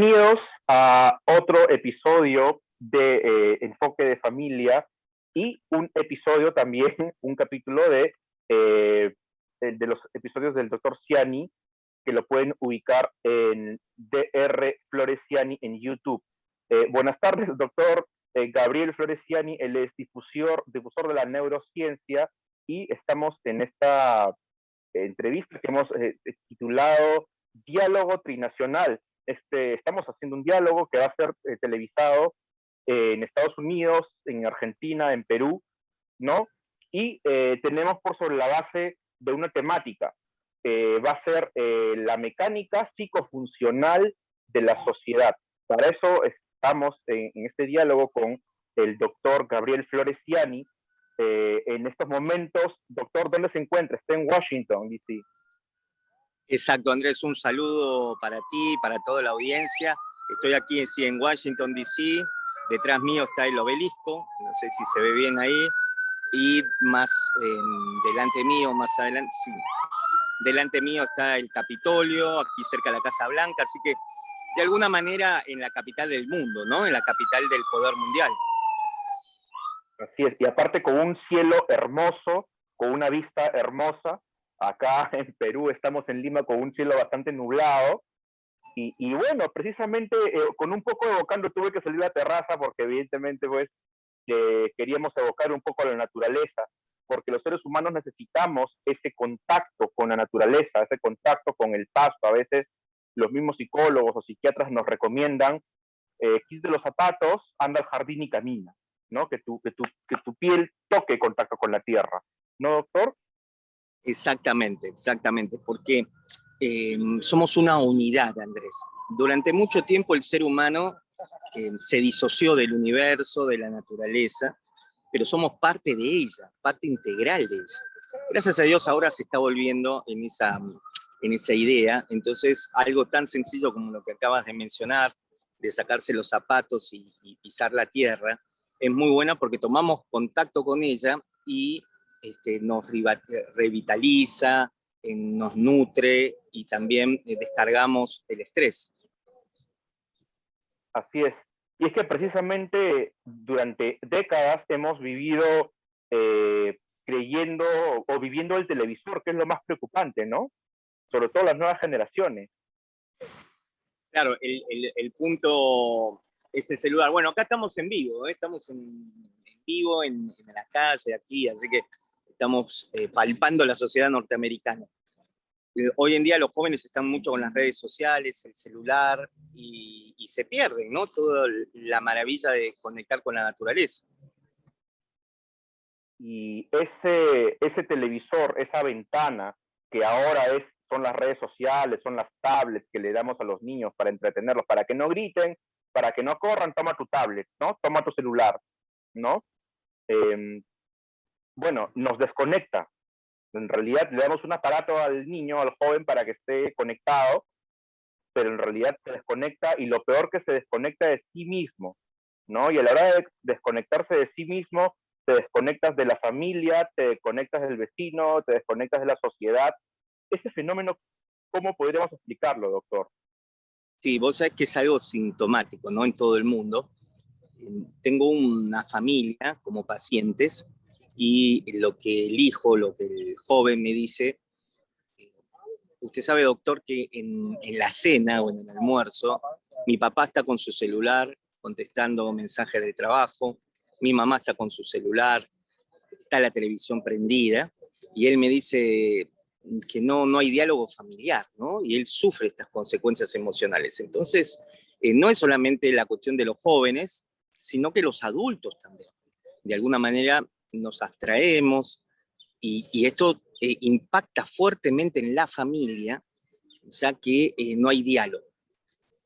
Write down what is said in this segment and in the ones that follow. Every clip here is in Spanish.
Bienvenidos a otro episodio de Enfoque de Familia y un episodio también, un capítulo de los episodios del Dr. Ciani, que lo pueden ubicar en Dr. Flores Ciani en YouTube. Buenas tardes, doctor Gabriel Flores Ciani. Él es difusor de la neurociencia y estamos en esta entrevista que hemos titulado Diálogo Trinacional. Estamos haciendo un diálogo que va a ser televisado en Estados Unidos, en Argentina, en Perú, ¿no? Y tenemos por sobre la base de una temática. Va a ser la mecánica psicofuncional de la sociedad. Para eso estamos en este diálogo con el doctor Gabriel Flores Ciani. En estos momentos, doctor, ¿dónde se encuentra? Está en Washington, D.C. Exacto, Andrés, un saludo para ti, para toda la audiencia. Estoy aquí sí, en Washington, D.C. Detrás mío está el obelisco, no sé si se ve bien ahí. Y más delante mío, más adelante, sí. Delante mío está el Capitolio, aquí cerca de la Casa Blanca. Así que, de alguna manera, en la capital del mundo, ¿no? En la capital del poder mundial. Así es, y aparte con un cielo hermoso, con una vista hermosa. Acá en Perú estamos en Lima con un cielo bastante nublado. Y bueno, precisamente con un poco evocando, tuve que salir a la terraza porque evidentemente pues queríamos evocar un poco a la naturaleza, porque los seres humanos necesitamos ese contacto con la naturaleza, ese contacto con el pasto. A veces los mismos psicólogos o psiquiatras nos recomiendan, quítate los zapatos, anda al jardín y camina, ¿no? Que tu piel toque contacto con la tierra, ¿no, doctor? Exactamente, porque somos una unidad, Andrés. Durante mucho tiempo el ser humano se disoció del universo, de la naturaleza, pero somos parte de ella, parte integral de ella. Gracias a Dios ahora se está volviendo en esa idea. Entonces, algo tan sencillo como lo que acabas de mencionar, de sacarse los zapatos y pisar la tierra, es muy buena porque tomamos contacto con ella y nos revitaliza, nos nutre y también descargamos el estrés. Así es. Y es que precisamente durante décadas hemos vivido creyendo o viviendo el televisor, que es lo más preocupante, ¿no? Sobre todo las nuevas generaciones. Claro, el punto es el celular. Bueno, acá estamos en vivo, ¿eh? Estamos en vivo en la calle aquí, así que estamos palpando la sociedad norteamericana. Hoy en día los jóvenes están mucho con las redes sociales, el celular, y se pierden, ¿no? Toda la maravilla de conectar con la naturaleza. Y ese televisor, esa ventana que ahora son las redes sociales, son las tablets que le damos a los niños para entretenerlos, para que no griten, para que no corran, toma tu tablet, ¿no? Toma tu celular, ¿no? Bueno, nos desconecta. En realidad le damos un aparato al niño, al joven, para que esté conectado, pero en realidad se desconecta, y lo peor, que se desconecta de sí mismo, ¿no? Y a la hora de desconectarse de sí mismo, te desconectas de la familia, te desconectas del vecino, te desconectas de la sociedad. Ese fenómeno, ¿cómo podríamos explicarlo, doctor? Sí, vos sabés que es algo sintomático, ¿no? En todo el mundo. Tengo una familia como pacientes y lo que el hijo, lo que el joven me dice, usted sabe, doctor, que en la cena o en el almuerzo, mi papá está con su celular contestando mensajes de trabajo, mi mamá está con su celular, está la televisión prendida, y él me dice que no hay diálogo familiar, ¿no? Y él sufre estas consecuencias emocionales. Entonces, no es solamente la cuestión de los jóvenes, sino que los adultos también. De alguna manera nos abstraemos, y esto impacta fuertemente en la familia, ya que no hay diálogo.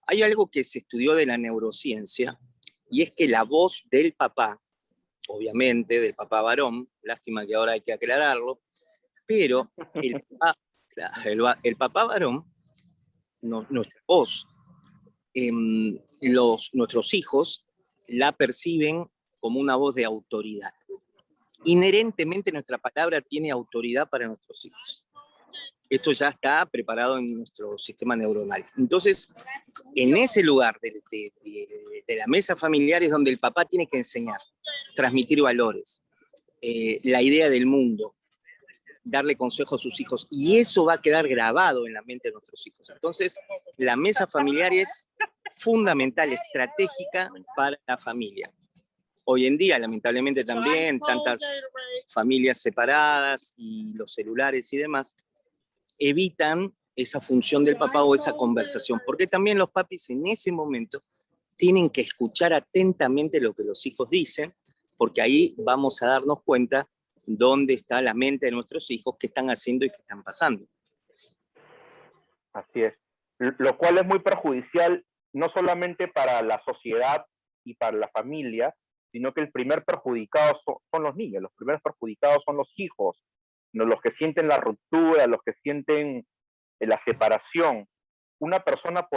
Hay algo que se estudió de la neurociencia, y es que la voz del papá, obviamente del papá varón, lástima que ahora hay que aclararlo, pero el papá varón, nuestra voz, nuestros hijos la perciben como una voz de autoridad. Inherentemente nuestra palabra tiene autoridad para nuestros hijos. Esto ya está preparado en nuestro sistema neuronal. Entonces, en ese lugar de la mesa familiar es donde el papá tiene que enseñar, transmitir valores, la idea del mundo, darle consejo a sus hijos, y eso va a quedar grabado en la mente de nuestros hijos. Entonces, la mesa familiar es fundamental, estratégica para la familia. Hoy en día, lamentablemente también, tantas familias separadas y los celulares y demás, evitan esa función del papá o esa conversación, porque también los papis en ese momento tienen que escuchar atentamente lo que los hijos dicen, porque ahí vamos a darnos cuenta dónde está la mente de nuestros hijos, qué están haciendo y qué están pasando. Así es. Lo cual es muy perjudicial, no solamente para la sociedad y para la familia, sino que el primer perjudicado son los niños, los primeros perjudicados son los hijos, ¿no? Los que sienten la ruptura, los que sienten la separación. Una persona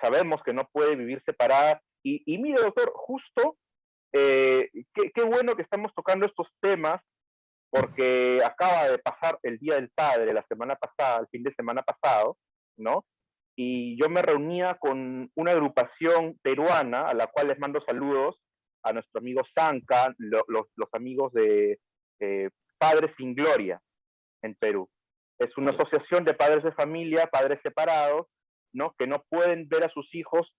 sabemos que no puede vivir separada, y mire, doctor, justo, qué bueno que estamos tocando estos temas, porque acaba de pasar el Día del Padre la semana pasada, el fin de semana pasado, ¿no? Y yo me reunía con una agrupación peruana, a la cual les mando saludos, a nuestro amigo Zanca, los amigos de Padres Sin Gloria en Perú. Es una asociación de padres de familia, padres separados, ¿no? Que no pueden ver a sus hijos,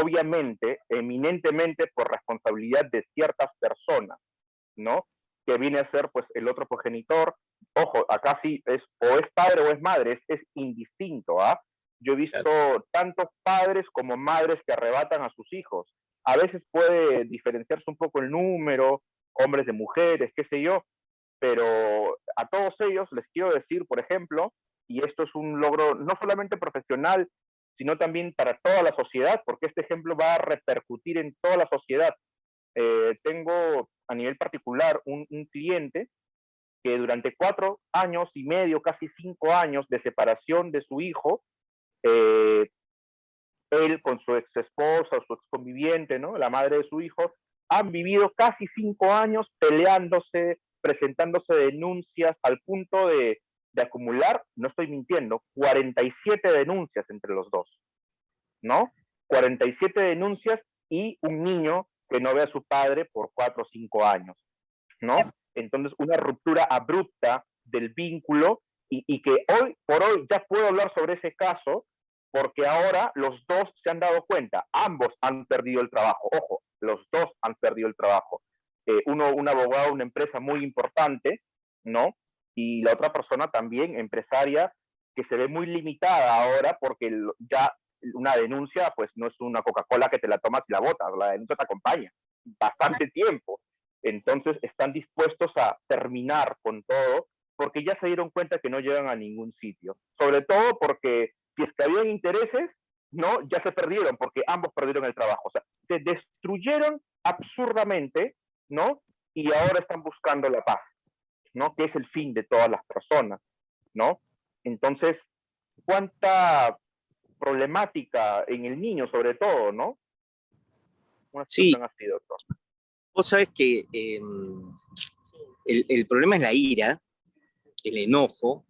obviamente, eminentemente por responsabilidad de ciertas personas, ¿no? Que viene a ser, pues, el otro progenitor. Ojo, acá sí o es padre o es madre, es indistinto, ¿ah? Yo he visto tantos padres como madres que arrebatan a sus hijos. A veces puede diferenciarse un poco el número, hombres de mujeres, qué sé yo, pero a todos ellos les quiero decir, por ejemplo, y esto es un logro no solamente profesional, sino también para toda la sociedad, porque este ejemplo va a repercutir en toda la sociedad. Tengo a nivel particular un cliente que durante 4 años y medio, casi 5 años de separación de su hijo, eh, él con su ex esposa o su ex conviviente, ¿no? La madre de su hijo, han vivido casi 5 años peleándose, presentándose denuncias al punto de acumular, no estoy mintiendo, 47 denuncias entre los dos, ¿no? 47 denuncias y un niño que no ve a su padre por 4 o 5 años, ¿no? Entonces, una ruptura abrupta del vínculo, y que hoy por hoy ya puedo hablar sobre ese caso, porque ahora los dos se han dado cuenta, ambos han perdido el trabajo, ojo, los dos han perdido el trabajo. Uno, un abogado, una empresa muy importante, ¿no? Y la otra persona también, empresaria, que se ve muy limitada ahora porque ya una denuncia, pues no es una Coca-Cola que te la tomas y la botas, la denuncia te acompaña bastante tiempo. Entonces están dispuestos a terminar con todo porque ya se dieron cuenta que no llegan a ningún sitio. Sobre todo porque si es que habían intereses, no, ya se perdieron porque ambos perdieron el trabajo. O sea, se destruyeron absurdamente, ¿no? Y ahora están buscando la paz, ¿no? Que es el fin de todas las personas, ¿no? Entonces, cuánta problemática en el niño, sobre todo, ¿no? Una situación Sí, así, doctor. vos sabés que el problema es la ira, el enojo.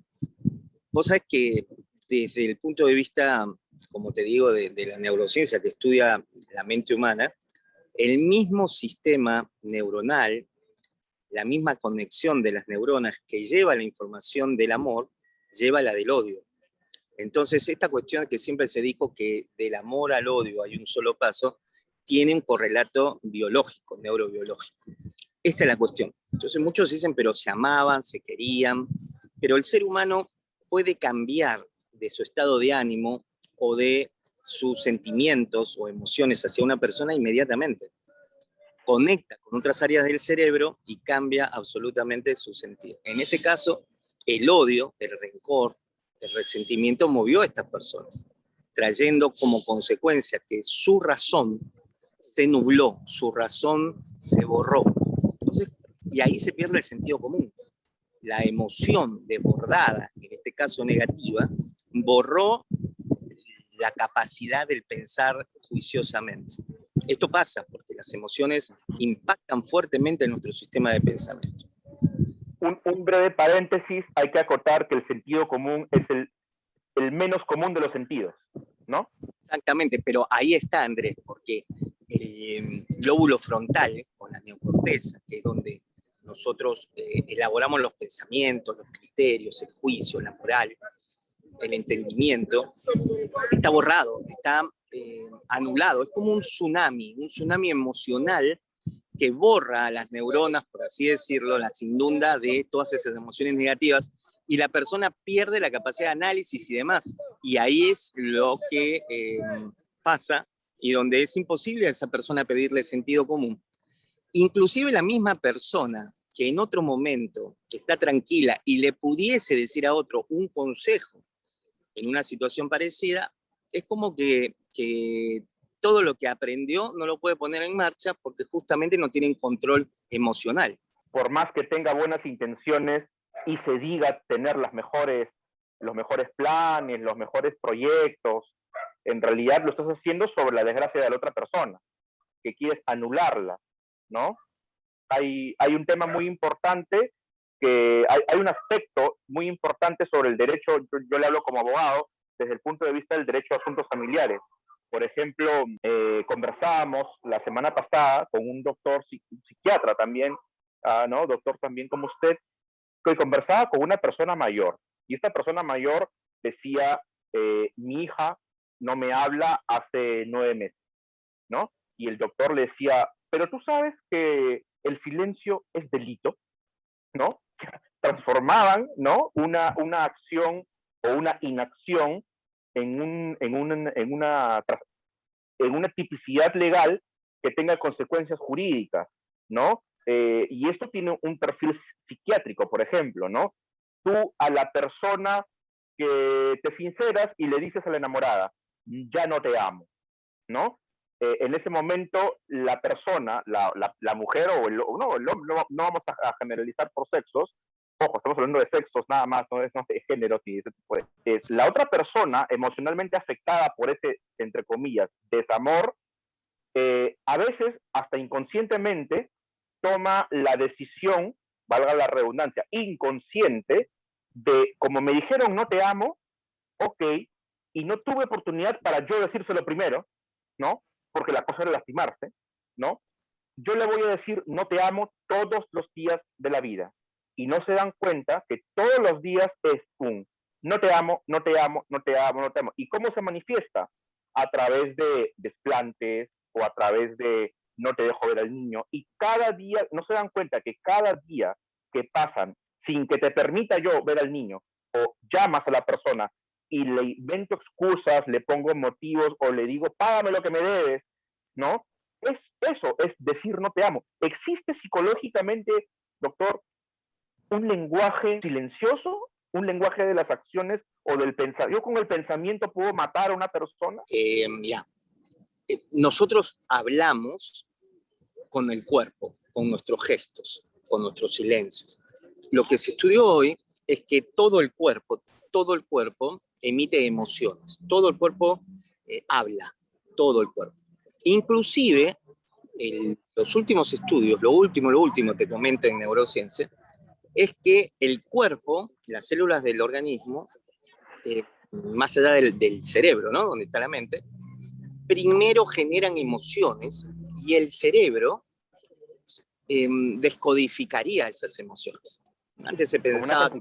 Vos sabés que desde el punto de vista, como te digo, de la neurociencia que estudia la mente humana, el mismo sistema neuronal, la misma conexión de las neuronas que lleva la información del amor, lleva la del odio. Entonces, esta cuestión que siempre se dijo que del amor al odio hay un solo paso, tiene un correlato biológico, neurobiológico. Esta es la cuestión. Entonces, muchos dicen, pero se amaban, se querían, pero el ser humano puede cambiar de su estado de ánimo o de sus sentimientos o emociones hacia una persona inmediatamente. Conecta con otras áreas del cerebro y cambia absolutamente su sentido. En este caso, el odio, el rencor, el resentimiento movió a estas personas, trayendo como consecuencia que su razón se nubló, su razón se borró. Entonces, y ahí se pierde el sentido común. La emoción desbordada, en este caso negativa, borró la capacidad del pensar juiciosamente. Esto pasa porque las emociones impactan fuertemente en nuestro sistema de pensamiento. Un breve paréntesis, hay que acotar que el sentido común es el menos común de los sentidos, ¿no? Exactamente, pero ahí está, Andrés, porque el lóbulo frontal, con la neocorteza, que es donde nosotros elaboramos los pensamientos, los criterios, el juicio, la moral, el entendimiento, está borrado, está anulado. Es como un tsunami emocional que borra a las neuronas, por así decirlo, las inunda de todas esas emociones negativas y la persona pierde la capacidad de análisis y demás. Y ahí es lo que pasa y donde es imposible a esa persona pedirle sentido común. Inclusive la misma persona que en otro momento está tranquila y le pudiese decir a otro un consejo en una situación parecida, es como que todo lo que aprendió no lo puede poner en marcha porque justamente no tienen control emocional. Por más que tenga buenas intenciones y se diga tener los mejores planes, los mejores proyectos, en realidad lo estás haciendo sobre la desgracia de la otra persona, que quieres anularla, ¿no? Hay un tema muy importante, hay un aspecto muy importante sobre el derecho, yo le hablo como abogado, desde el punto de vista del derecho a asuntos familiares. Por ejemplo, conversábamos la semana pasada con un doctor, un psiquiatra también, ¿no? Doctor también como usted, que conversaba con una persona mayor. Y esta persona mayor decía, mi hija no me habla hace 9 meses, ¿no? Y el doctor le decía, pero tú sabes que el silencio es delito, ¿no? Transformaban, ¿no? Una acción o una inacción en una tipicidad legal que tenga consecuencias jurídicas, ¿no? Y esto tiene un perfil psiquiátrico, por ejemplo, ¿no? Tú a la persona que te sinceras y le dices a la enamorada, ya no te amo, ¿no? En ese momento la persona, la mujer o el hombre, no vamos a generalizar por sexos, ojo, estamos hablando de sexos nada más, no de géneros y ese tipo de... la otra persona emocionalmente afectada por ese, entre comillas, desamor, a veces hasta inconscientemente toma la decisión, valga la redundancia, inconsciente, de como me dijeron no te amo, ok, y no tuve oportunidad para yo decírselo primero, ¿no? Porque la cosa era lastimarse, ¿no? Yo le voy a decir no te amo todos los días de la vida. Y no se dan cuenta que todos los días es un no te amo, no te amo, no te amo, no te amo. ¿Y cómo se manifiesta? A través de desplantes o a través de no te dejo ver al niño. Y cada día, no se dan cuenta que cada día que pasan sin que te permita yo ver al niño o llamas a la persona y le invento excusas, le pongo motivos o le digo, págame lo que me debes, ¿no? Es eso, es decir no te amo. ¿Existe psicológicamente, doctor, un lenguaje silencioso, un lenguaje de las acciones o del pensamiento? ¿Yo con el pensamiento puedo matar a una persona? Mira, nosotros hablamos con el cuerpo, con nuestros gestos, con nuestros silencios. Lo que se estudió hoy es que todo el cuerpo emite emociones, todo el cuerpo habla, todo el cuerpo. Inclusive, los últimos estudios, lo último te comento en neurociencia, es que el cuerpo, las células del organismo, más allá del cerebro, ¿no? Donde está la mente, primero generan emociones y el cerebro descodificaría esas emociones. Antes se pensaba,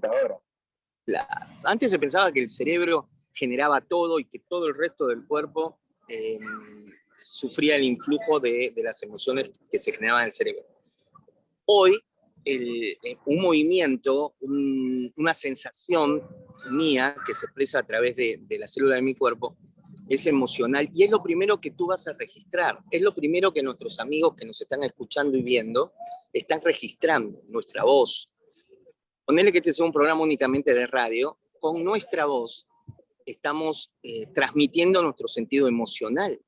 que el cerebro generaba todo y que todo el resto del cuerpo sufría el influjo de las emociones que se generaban en el cerebro. Hoy, un movimiento, una sensación mía que se expresa a través de la célula de mi cuerpo, es emocional y es lo primero que tú vas a registrar. Es lo primero que nuestros amigos que nos están escuchando y viendo están registrando, nuestra voz. Ponele que este sea un programa únicamente de radio, con nuestra voz estamos transmitiendo nuestro sentido emocional.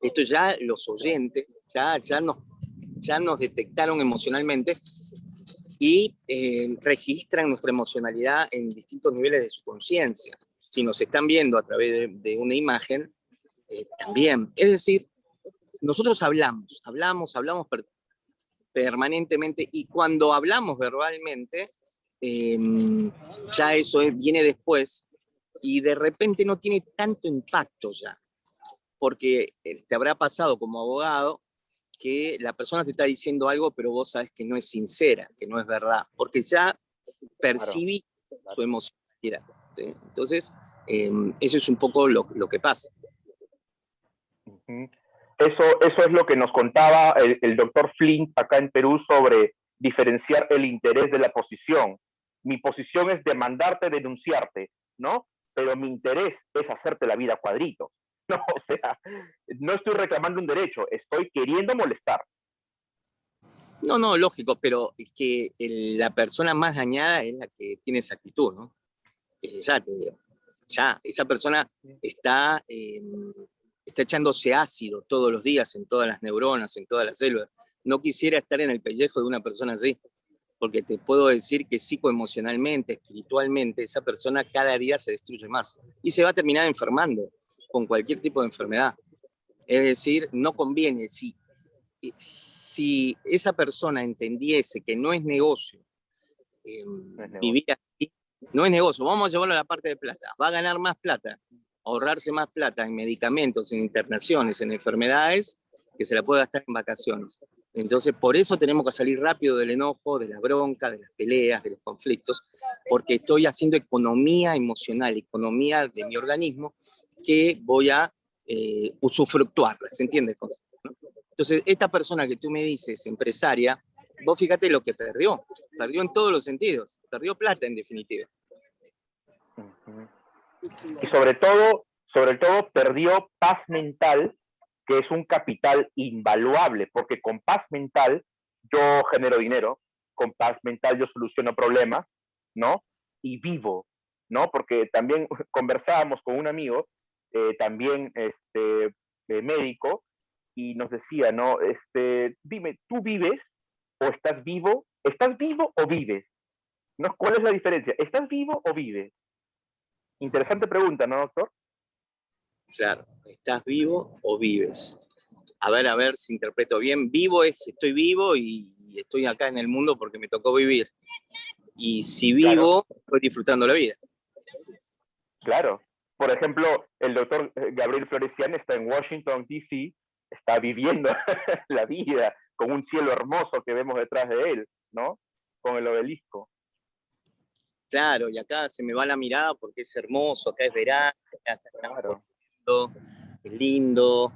Esto ya los oyentes ya nos detectaron emocionalmente y registran nuestra emocionalidad en distintos niveles de su conciencia. Si nos están viendo a través de una imagen, también. Es decir, nosotros hablamos, permanentemente, y cuando hablamos verbalmente, ya eso viene después, y de repente no tiene tanto impacto ya, porque te habrá pasado como abogado que la persona te está diciendo algo, pero vos sabes que no es sincera, que no es verdad, porque ya Claro. percibí su emocionalidad, ¿sí? Entonces, eso es un poco lo que pasa. Ujú. Eso es lo que nos contaba el doctor Flint acá en Perú sobre diferenciar el interés de la posición. Mi posición es demandarte, denunciarte, ¿no? Pero mi interés es hacerte la vida cuadritos. No, o sea, no estoy reclamando un derecho, estoy queriendo molestar. No, no, lógico, pero que la persona más dañada es la que tiene esa actitud, ¿no? Ya te digo, ya, esa persona está, está echándose ácido todos los días en todas las neuronas, en todas las células. No quisiera estar en el pellejo de una persona así, porque te puedo decir que psicoemocionalmente, espiritualmente, esa persona cada día se destruye más y se va a terminar enfermando con cualquier tipo de enfermedad. Es decir, no conviene. Si esa persona entendiese que no es negocio No es vivir negocio. así, no es negocio, vamos a llevarlo a la parte de plata, va a ganar más plata, ahorrarse más plata en medicamentos, en internaciones, en enfermedades, que se la puede gastar en vacaciones. Entonces, por eso tenemos que salir rápido del enojo, de la bronca, de las peleas, de los conflictos, porque estoy haciendo economía emocional, economía de mi organismo, que voy a usufructuarla, ¿se entiende? Entonces, esta persona que tú me dices, empresaria, vos fíjate lo que perdió en todos los sentidos, perdió plata en definitiva. Uh-huh. Y sobre todo perdió paz mental, que es un capital invaluable, porque con paz mental yo genero dinero, con paz mental yo soluciono problemas, ¿no? Y vivo, ¿no? Porque también conversábamos con un amigo, también médico, y nos decía, ¿no? Dime, ¿tú vives o estás vivo? ¿Estás vivo o vives? ¿No? ¿Cuál es la diferencia? ¿Estás vivo o vives? Interesante pregunta, ¿no, doctor? Claro, ¿estás vivo o vives? A ver si interpreto bien. Vivo es estoy vivo y estoy acá en el mundo porque me tocó vivir. Y si Claro, vivo, estoy disfrutando la vida. claro. Por ejemplo, el doctor Gabriel Floresian está en Washington, D.C., está viviendo la vida con un cielo hermoso que vemos detrás de él, ¿no? Con el obelisco. Claro, y acá se me va la mirada porque es hermoso, acá es verano, acá estamos Claro. corriendo, es lindo.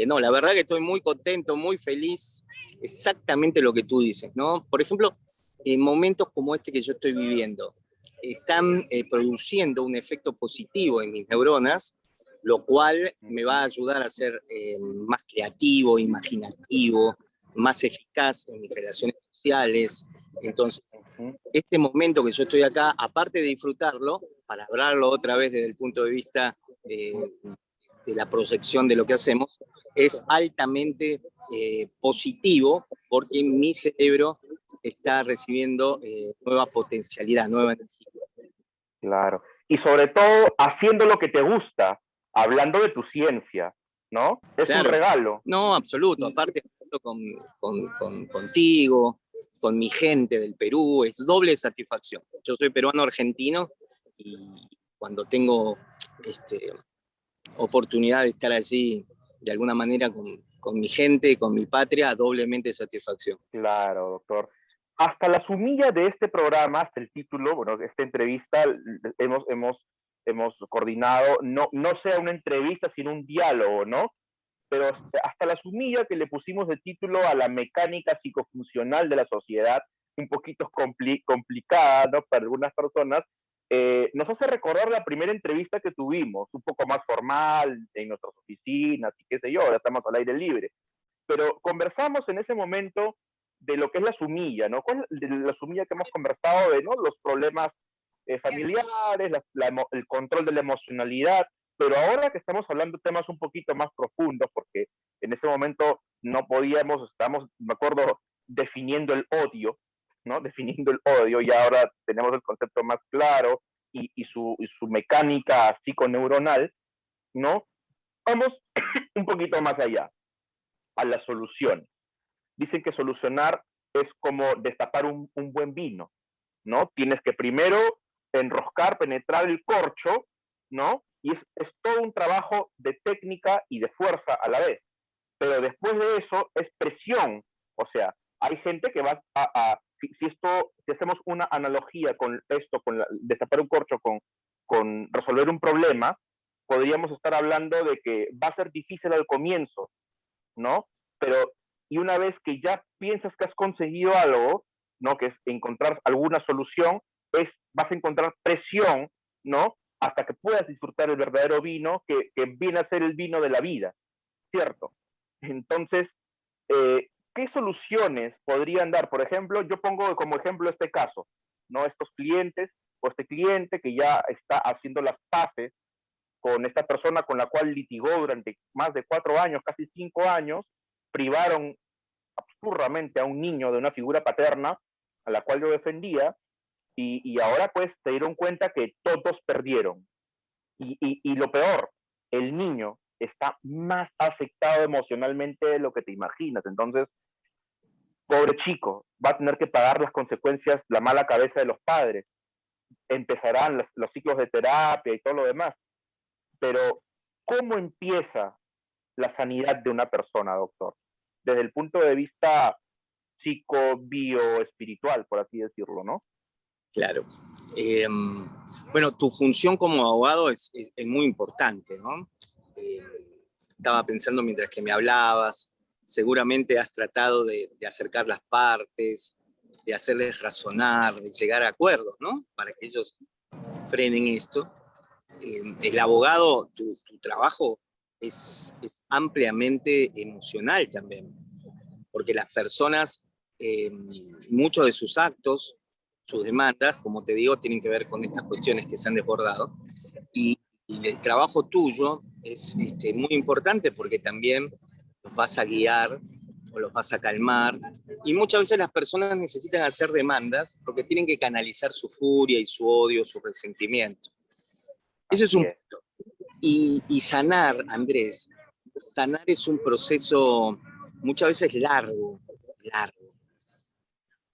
No, la verdad que estoy muy contento, muy feliz, exactamente lo que tú dices, ¿no? Por ejemplo, en momentos como este que yo estoy viviendo, están produciendo un efecto positivo en mis neuronas, lo cual me va a ayudar a ser más creativo, imaginativo, más eficaz en mis relaciones sociales. Entonces, Uh-huh. este momento que yo estoy acá, aparte de disfrutarlo, para hablarlo otra vez desde el punto de vista de la proyección de lo que hacemos, es altamente positivo porque mi cerebro está recibiendo nueva potencialidad, nueva energía. Claro. Y sobre todo, haciendo lo que te gusta, hablando de tu ciencia, ¿no? Es un Claro, regalo. no, absoluto, Y, aparte contigo, con mi gente del Perú, es doble satisfacción. Yo soy peruano argentino y cuando tengo oportunidad de estar allí de alguna manera con mi gente, con mi patria, doblemente satisfacción. claro, doctor. Hasta la sumilla de este programa, hasta el título, bueno, esta entrevista, hemos coordinado, no sea una entrevista, sino un diálogo, ¿no? Pero hasta la sumilla que le pusimos de título a la mecánica psicofuncional de la sociedad, un poquito complicada, ¿no? Para algunas personas, nos hace recordar la primera entrevista que tuvimos, un poco más formal, en nuestras oficinas y qué sé yo, ahora estamos al aire libre. Pero conversamos en ese momento de lo que es la sumilla, ¿no? De la sumilla que hemos conversado de, ¿no? Los problemas familiares, el control de la emocionalidad, pero ahora que estamos hablando de temas un poquito más profundos, porque en ese momento no podíamos, estamos, me acuerdo, definiendo el odio, ¿no? Definiendo el odio, y ahora tenemos el concepto más claro y su mecánica psiconeuronal, ¿no? Vamos un poquito más allá, a la solución. Dicen que solucionar es como destapar un buen vino, ¿no? Tienes que primero enroscar, penetrar el corcho, ¿no? Y es todo un trabajo de técnica y de fuerza a la vez. Pero después de eso es presión. O sea, hay gente que va si hacemos una analogía con esto, destapar un corcho, con resolver un problema, podríamos estar hablando de que va a ser difícil al comienzo, ¿no? Pero, y una vez que ya piensas que has conseguido algo, ¿no? Que es encontrar alguna solución, vas a encontrar presión, ¿no? Hasta que puedas disfrutar el verdadero vino, que viene a ser el vino de la vida, ¿cierto? Entonces, ¿qué soluciones podrían dar? Por ejemplo, yo pongo como ejemplo este caso, ¿no? Estos clientes o este cliente que ya está haciendo las paces con esta persona con la cual litigó durante más de 4 años, casi 5 años, privaron absurdamente a un niño de una figura paterna a la cual yo defendía, y ahora pues se dieron cuenta que todos perdieron. Y lo peor, el niño está más afectado emocionalmente de lo que te imaginas. Entonces, pobre chico, va a tener que pagar las consecuencias, la mala cabeza de los padres. Empezarán los ciclos de terapia y todo lo demás. Pero, ¿cómo empieza la sanidad de una persona, doctor? Desde el punto de vista psico, bio, espiritual, por así decirlo, ¿no? Claro. Bueno, tu función como abogado es muy importante, ¿no? Eh, Estaba pensando mientras que me hablabas, seguramente has tratado de acercar las partes, de hacerles razonar, de llegar a acuerdos, ¿no? Para que ellos frenen esto. El abogado, tu trabajo es ampliamente emocional también, porque las personas, muchos de sus actos, sus demandas, como te digo, tienen que ver con estas cuestiones que se han desbordado. Y el trabajo tuyo es muy importante porque también los vas a guiar o los vas a calmar. Y muchas veces las personas necesitan hacer demandas porque tienen que canalizar su furia y su odio, su resentimiento. Eso es Así un es. punto. Y sanar, Andrés, sanar es un proceso muchas veces largo,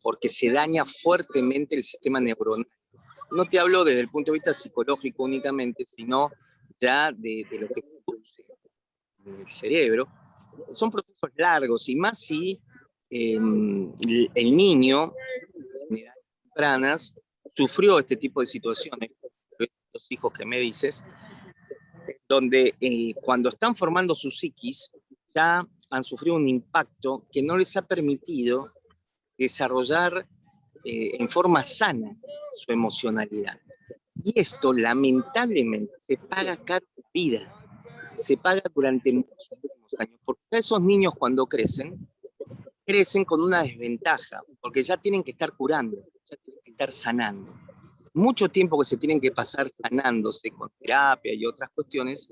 porque se daña fuertemente el sistema neuronal. No te hablo desde el punto de vista psicológico únicamente, sino ya de lo que produce en el cerebro. Son procesos largos, y más si el niño, en edades tempranas, sufrió este tipo de situaciones, los hijos que me dices, donde cuando están formando su psiquis, ya han sufrido un impacto que no les ha permitido desarrollar en forma sana su emocionalidad. Y esto, lamentablemente, se paga cada vida, se paga durante muchísimos años, porque esos niños cuando crecen con una desventaja, porque ya tienen que estar curando, ya tienen que estar sanando. Mucho tiempo que se tienen que pasar sanándose con terapia y otras cuestiones,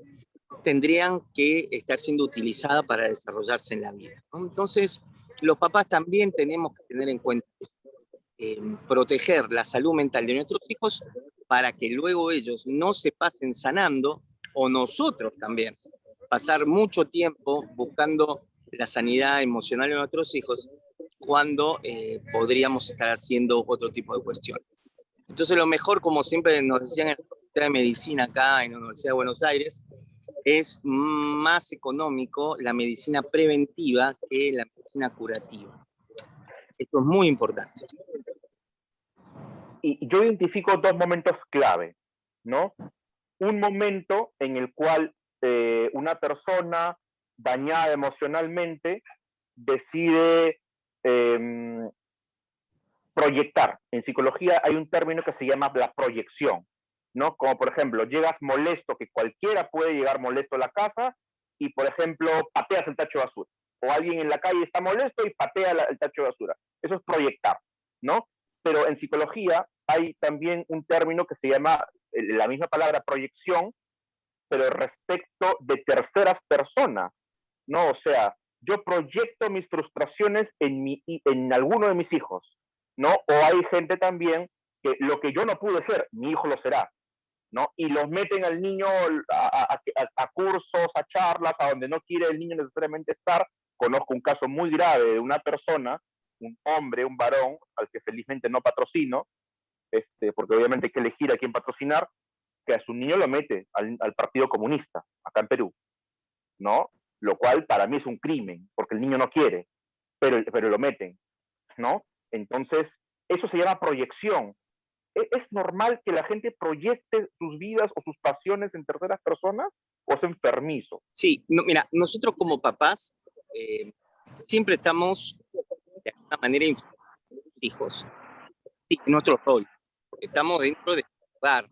tendrían que estar siendo utilizadas para desarrollarse en la vida, ¿no? Entonces, los papás también tenemos que tener en cuenta eso, proteger la salud mental de nuestros hijos para que luego ellos no se pasen sanando, o nosotros también pasar mucho tiempo buscando la sanidad emocional de nuestros hijos cuando podríamos estar haciendo otro tipo de cuestiones. Entonces lo mejor, como siempre nos decían en la Facultad de Medicina acá en la Universidad de Buenos Aires, es más económico la medicina preventiva que la medicina curativa. Esto es muy importante. Y yo identifico dos momentos clave, ¿no? Un momento en el cual una persona dañada emocionalmente decide eh, proyectar. En psicología hay un término que se llama la proyección, ¿no? Como por ejemplo, llegas molesto, que cualquiera puede llegar molesto a la casa, y por ejemplo, pateas el tacho de basura. O alguien en la calle está molesto y patea el tacho de basura. Eso es proyectar, ¿no? Pero en psicología hay también un término que se llama, la misma palabra proyección, pero respecto de terceras personas, ¿no? O sea, yo proyecto mis frustraciones en alguno de mis hijos, ¿no? O hay gente también que lo que yo no pude ser, mi hijo lo será, ¿no? Y los meten al niño a cursos, a charlas, a donde no quiere el niño necesariamente estar. Conozco un caso muy grave de una persona un hombre, un varón, al que felizmente no patrocino, porque obviamente hay que elegir a quién patrocinar, que a su niño lo mete al Partido Comunista, acá en Perú, ¿no? Lo cual para mí es un crimen, porque el niño no quiere, pero lo meten, ¿no? Entonces, eso se llama proyección. ¿Es normal que la gente proyecte sus vidas o sus pasiones en terceras personas o es enfermizo? Sí, no, mira, nosotros como papás siempre estamos de alguna manera informando a los hijos, sí, en nuestro rol, porque estamos dentro del hogar.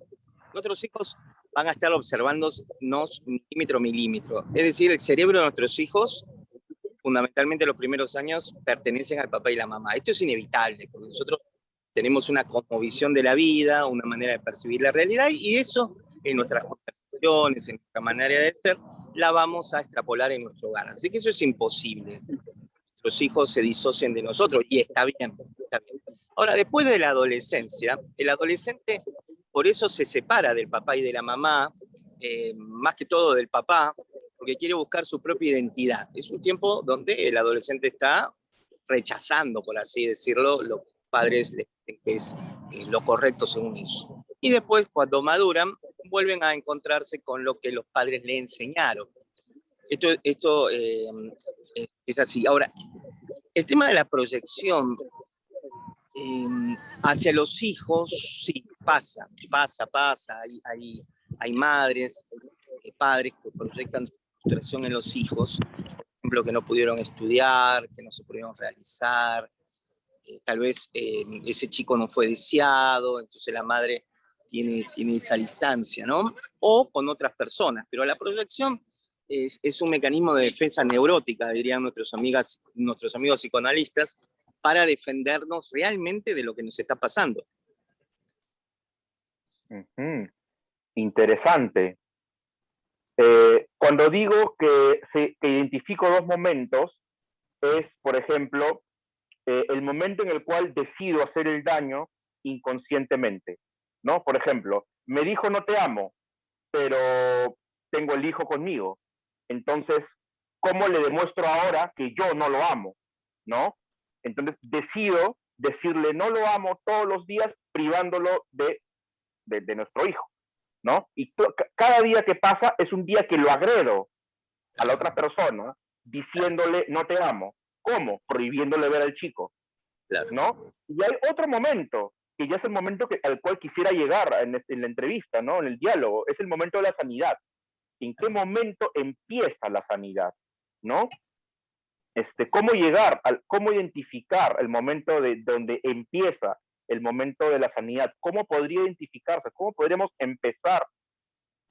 Nuestros hijos van a estar observándonos milímetro a milímetro. Es decir, el cerebro de nuestros hijos, fundamentalmente los primeros años, pertenecen al papá y la mamá. Esto es inevitable, porque nosotros tenemos una cosmovisión de la vida, una manera de percibir la realidad, y eso en nuestras conversaciones, en nuestra manera de ser, la vamos a extrapolar en nuestro hogar. Así que eso es imposible. Nuestros hijos se disocian de nosotros, y está bien, está bien. Ahora, después de la adolescencia, el adolescente por eso se separa del papá y de la mamá, más que todo del papá, porque quiere buscar su propia identidad. Es un tiempo donde el adolescente está rechazando, por así decirlo, lo que los padres le dicen que es lo correcto según ellos. Y después, cuando maduran, vuelven a encontrarse con lo que los padres le enseñaron. Esto es así. Ahora, el tema de la proyección hacia los hijos, sí, pasa. Hay madres, padres que proyectan su frustración en los hijos, por ejemplo, que no pudieron estudiar, que no se pudieron realizar, tal vez ese chico no fue deseado, entonces la madre tiene esa distancia, ¿no? O con otras personas, pero la proyección es un mecanismo de defensa neurótica, dirían nuestros amigos psicoanalistas, para defendernos realmente de lo que nos está pasando. Interesante. Cuando digo que identifico dos momentos, es, por ejemplo, el momento en el cual decido hacer el daño inconscientemente, ¿no? Por ejemplo, me dijo no te amo, pero tengo el hijo conmigo. Entonces, ¿cómo le demuestro ahora que yo no lo amo? ¿No? Entonces, decido decirle no lo amo todos los días, privándolo de nuestro hijo, ¿no? Y cada día que pasa es un día que lo agredo a la otra persona, diciéndole no te amo. ¿Cómo? Prohibiéndole ver al chico, Claro. ¿no? Y hay otro momento, que ya es el momento al cual quisiera llegar en la entrevista, ¿no? En el diálogo, es el momento de la sanidad. ¿En qué momento empieza la sanidad? ¿No? ¿Cómo llegar, cómo identificar el momento de donde empieza el momento de la sanidad? ¿Cómo podría identificarse? ¿Cómo podríamos empezar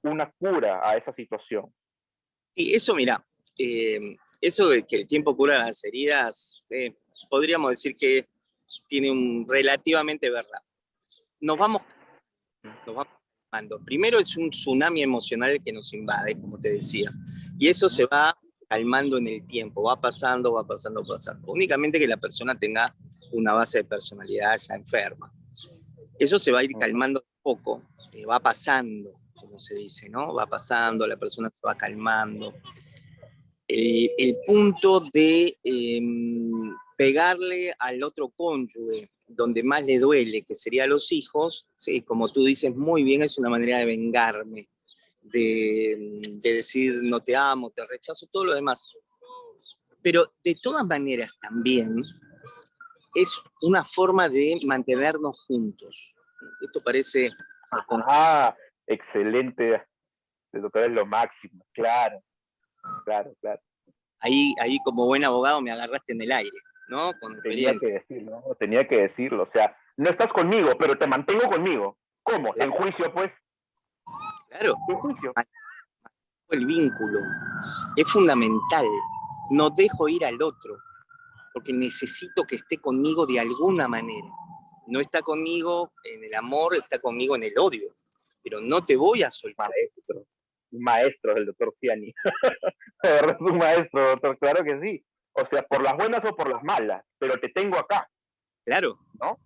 una cura a esa situación? Y eso, mira, eso de que el tiempo cura las heridas, podríamos decir que tiene un relativamente verdad. Nos vamos calmando. Primero es un tsunami emocional que nos invade, como te decía, y eso se va calmando en el tiempo, va pasando, va pasando, pasando. Únicamente que la persona tenga una base de personalidad ya enferma. Eso se va a ir calmando poco, va pasando, como se dice, ¿no? Va pasando, la persona se va calmando. El punto de pegarle al otro cónyuge, donde más le duele, que sería a los hijos, sí, como tú dices muy bien, es una manera de vengarme, de decir no te amo, te rechazo, todo lo demás. Pero de todas maneras también es una forma de mantenernos juntos. Esto parece... Excelente, doctor, es lo máximo, claro, claro, claro. Ahí como buen abogado me agarraste en el aire, ¿no? Con experiencia. Tenía que decirlo, o sea, no estás conmigo, pero te mantengo conmigo. ¿Cómo? Claro. En juicio, pues. Claro. En juicio. El vínculo es fundamental. No dejo ir al otro, porque necesito que esté conmigo de alguna manera. No está conmigo en el amor, está conmigo en el odio, pero no te voy a soltar. Un maestro del doctor Ciani. Es un maestro, doctor, claro que sí. O sea, por las buenas o por las malas, pero te tengo acá. Claro, ¿no?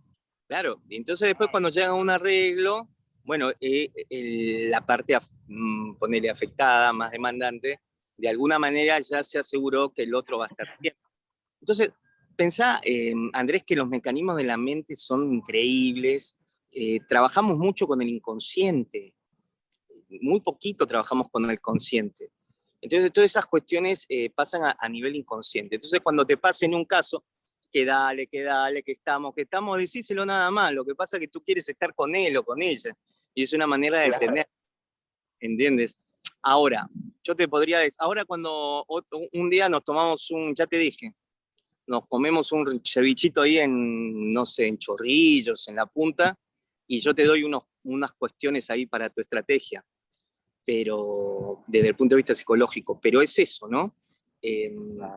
Claro, y entonces después cuando llega a un arreglo, bueno, la parte, ponele afectada, más demandante, de alguna manera ya se aseguró que el otro va a estar bien. Entonces, Pensá, Andrés, que los mecanismos de la mente son increíbles. Trabajamos mucho con el inconsciente, muy poquito trabajamos con el consciente. Entonces, todas esas cuestiones pasan a nivel inconsciente. Entonces, cuando te pase en un caso, que dale, que estamos, decíselo nada más. Lo que pasa es que tú quieres estar con él o con ella. Y es una manera de Claro. tener, ¿entiendes? Ahora, yo te podría decir, ahora cuando un día nos tomamos ya te dije, nos comemos un cevichito ahí en, no sé, en Chorrillos, en La Punta, y yo te doy unas cuestiones ahí para tu estrategia, pero desde el punto de vista psicológico, pero es eso, ¿no?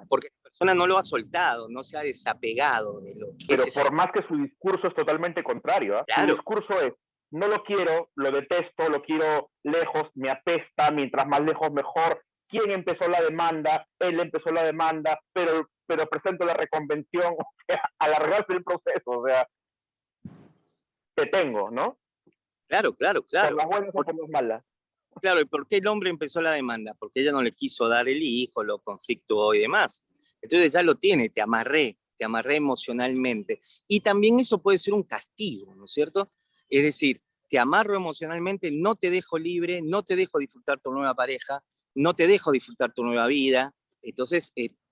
Porque la persona no lo ha soltado, no se ha desapegado de lo que Pero es ese. por más que su discurso es totalmente contrario, ¿eh? Claro. Su discurso es, no lo quiero, lo detesto, lo quiero lejos, me apesta, mientras más lejos mejor. ¿Quién empezó la demanda? Él empezó la demanda, pero presento la reconvención, o sea, alargarse el proceso, o sea, te tengo, ¿no? Claro. Por las buenas o por las malas. Claro, ¿y por qué el hombre empezó la demanda? Porque ella no le quiso dar el hijo, lo conflictuó y demás. Entonces ya lo tiene, te amarré emocionalmente. Y también eso puede ser un castigo, ¿no es cierto? Es decir, te amarro emocionalmente, no te dejo libre, no te dejo disfrutar tu nueva pareja, no te dejo disfrutar tu nueva vida. Entonces,